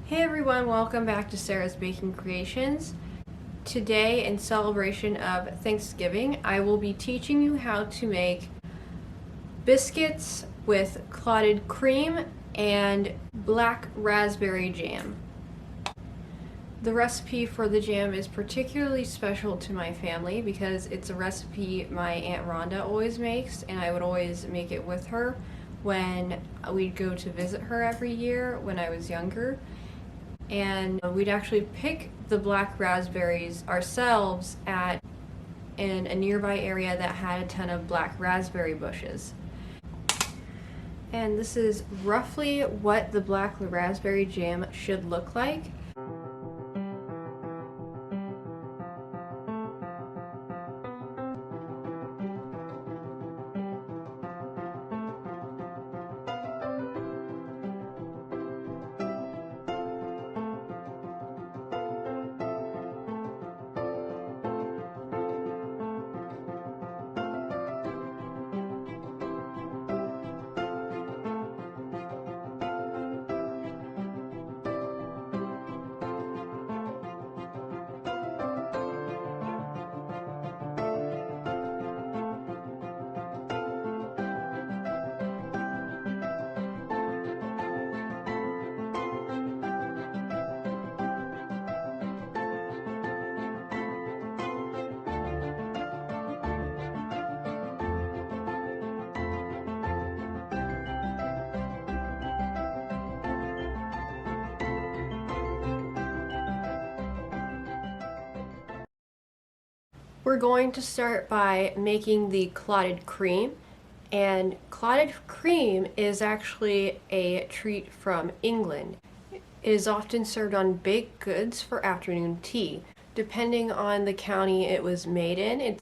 Hey everyone, welcome back to Sarah's Baking Creations. Today, in celebration of Thanksgiving, I will be teaching you how to make biscuits with clotted cream and black raspberry jam. The recipe for the jam is particularly special to my family because it's a recipe my Aunt Rhonda always makes, and I would always make it with her when we'd go to visit her every year when I was younger. And we'd actually pick the black raspberries ourselves in a nearby area that had a ton of black raspberry bushes. And this is roughly what the black raspberry jam should look like. We're going to start by making the clotted cream, and clotted cream is actually a treat from England. It is often served on baked goods for afternoon tea. Depending on the county it was made in,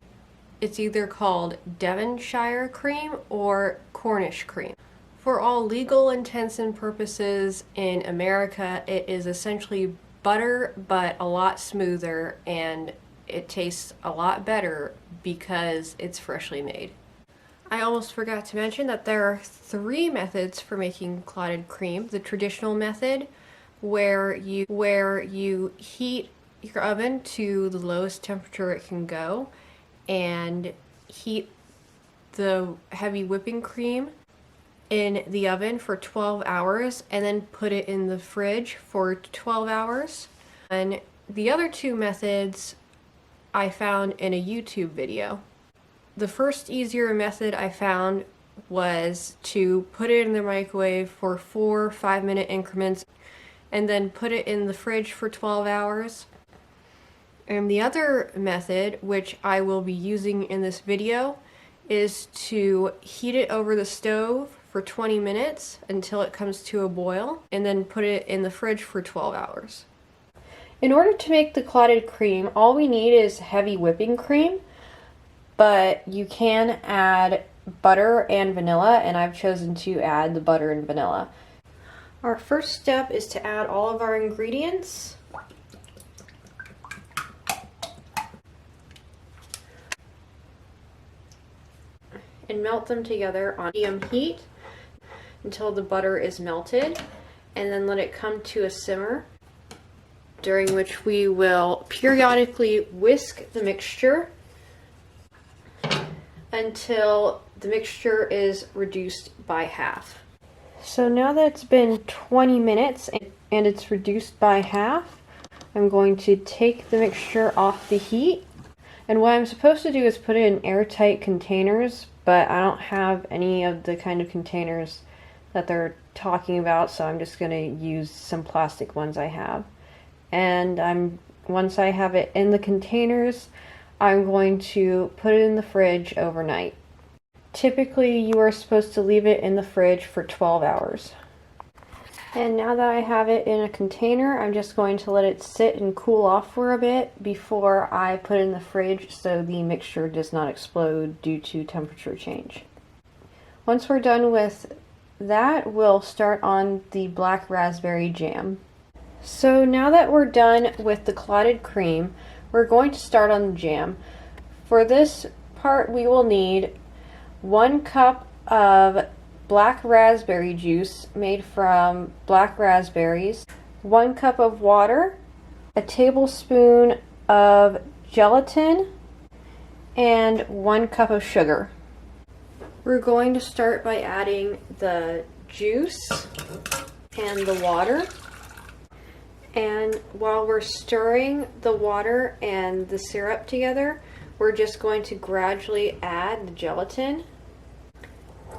it's either called Devonshire cream or Cornish cream. For all legal intents and purposes in America, it is essentially butter but a lot smoother, and it tastes a lot better because it's freshly made. I almost forgot to mention that there are 3 methods for making clotted cream. The traditional method, where you heat your oven to the lowest temperature it can go and heat the heavy whipping cream in the oven for 12 hours and then put it in the fridge for 12 hours. And the other 2 methods I found in a YouTube video. The first easier method I found was to put it in the microwave for 4 5-minute increments and then put it in the fridge for 12 hours. And the other method, which I will be using in this video, is to heat it over the stove for 20 minutes until it comes to a boil and then put it in the fridge for 12 hours. In order to make the clotted cream, all we need is heavy whipping cream, but you can add butter and vanilla, and I've chosen to add the butter and vanilla. Our first step is to add all of our ingredients. And melt them together on medium heat until the butter is melted, and then let it come to a simmer, during which we will periodically whisk the mixture until the mixture is reduced by half. So now that it's been 20 minutes and it's reduced by half, I'm going to take the mixture off the heat. And what I'm supposed to do is put it in airtight containers, but I don't have any of the kind of containers that they're talking about, so I'm just going to use some plastic ones I have. And once I have it in the containers, I'm going to put it in the fridge overnight. Typically, you are supposed to leave it in the fridge for 12 hours. And now that I have it in a container, I'm just going to let it sit and cool off for a bit before I put it in the fridge so the mixture does not explode due to temperature change. Once we're done with that, we'll start on the black raspberry jam. So now that we're done with the clotted cream, we're going to start on the jam. For this part, we will need 1 cup of black raspberry juice made from black raspberries, 1 cup of water, a tablespoon of gelatin, and 1 cup of sugar. We're going to start by adding the juice and the water. And while we're stirring the water and the syrup together, we're just going to gradually add the gelatin.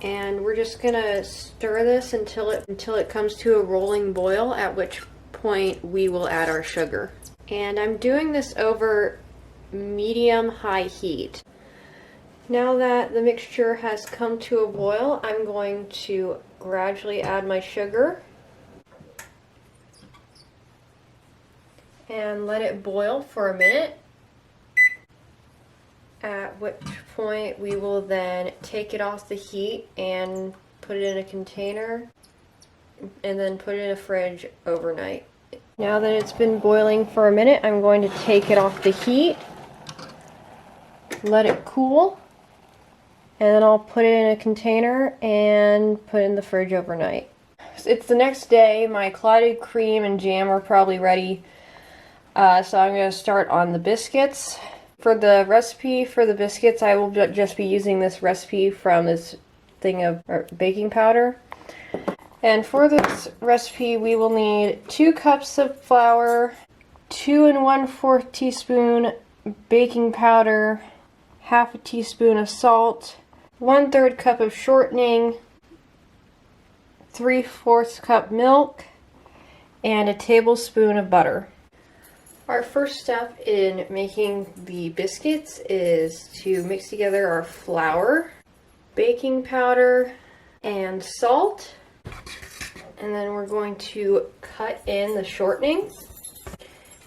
And we're just gonna stir this until it comes to a rolling boil, at which point we will add our sugar. And I'm doing this over medium-high heat. Now that the mixture has come to a boil, I'm going to gradually add my sugar and let it boil for a minute, at which point we will then take it off the heat and put it in a container and then put it in a fridge overnight. Now that it's been boiling for a minute, I'm going to take it off the heat, let it cool, and then I'll put it in a container and put it in the fridge overnight. It's the next day. My clotted cream and jam are probably ready. So I'm going to start on the biscuits. For the recipe for the biscuits, I will just be using this recipe from this thing of baking powder. And for this recipe, we will need 2 cups of flour, 2 1/4 teaspoon baking powder, half a teaspoon of salt, 1/3 cup of shortening, 3/4 cup milk, and a tablespoon of butter. Our first step in making the biscuits is to mix together our flour, baking powder, and salt. And then we're going to cut in the shortening.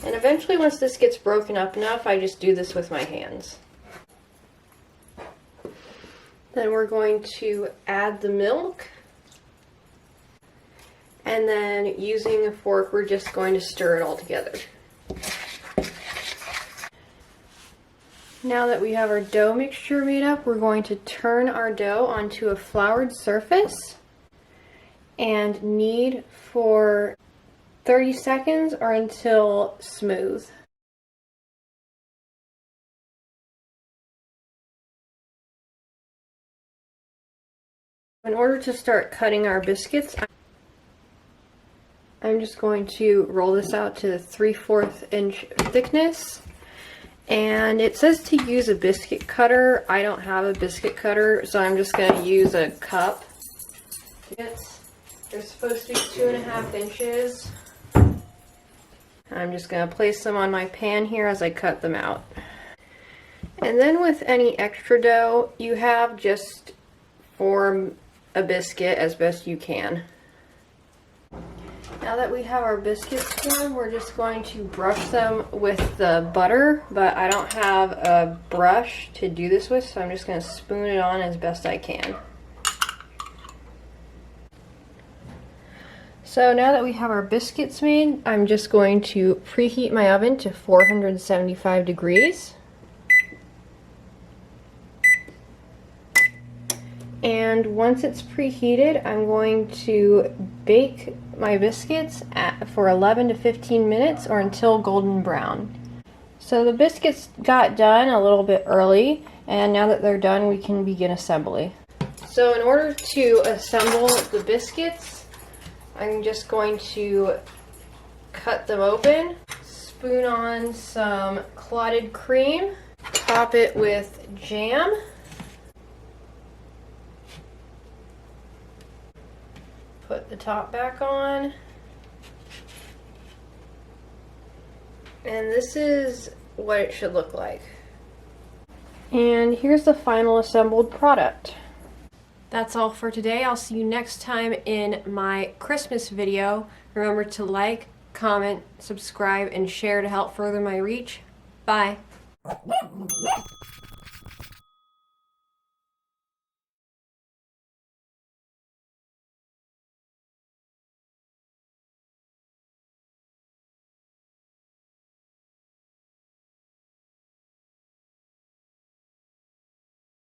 And eventually, once this gets broken up enough, I just do this with my hands. Then we're going to add the milk. And then using a fork, we're just going to stir it all together. Now that we have our dough mixture made up, we're going to turn our dough onto a floured surface and knead for 30 seconds or until smooth. In order to start cutting our biscuits, I'm just going to roll this out to 3/4 inch thickness. And it says to use a biscuit cutter. I don't have a biscuit cutter, so I'm just going to use a cup. They're supposed to be 2.5 inches. I'm just going to place them on my pan here as I cut them out. And then with any extra dough, you have just form a biscuit as best you can. Now that we have our biscuits formed, we're just going to brush them with the butter, but I don't have a brush to do this with, so I'm just going to spoon it on as best I can. So now that we have our biscuits made, I'm just going to preheat my oven to 475 degrees. And once it's preheated, I'm going to bake my biscuits for 11 to 15 minutes or until golden brown. So the biscuits got done a little bit early, and now that they're done, we can begin assembly. So in order to assemble the biscuits, I'm just going to cut them open, spoon on some clotted cream, top it with jam, put the top back on, and this is what it should look like. And here's the final assembled product. That's all for today. I'll see you next time in my Christmas video. Remember to like, comment, subscribe, and share to help further my reach. Bye.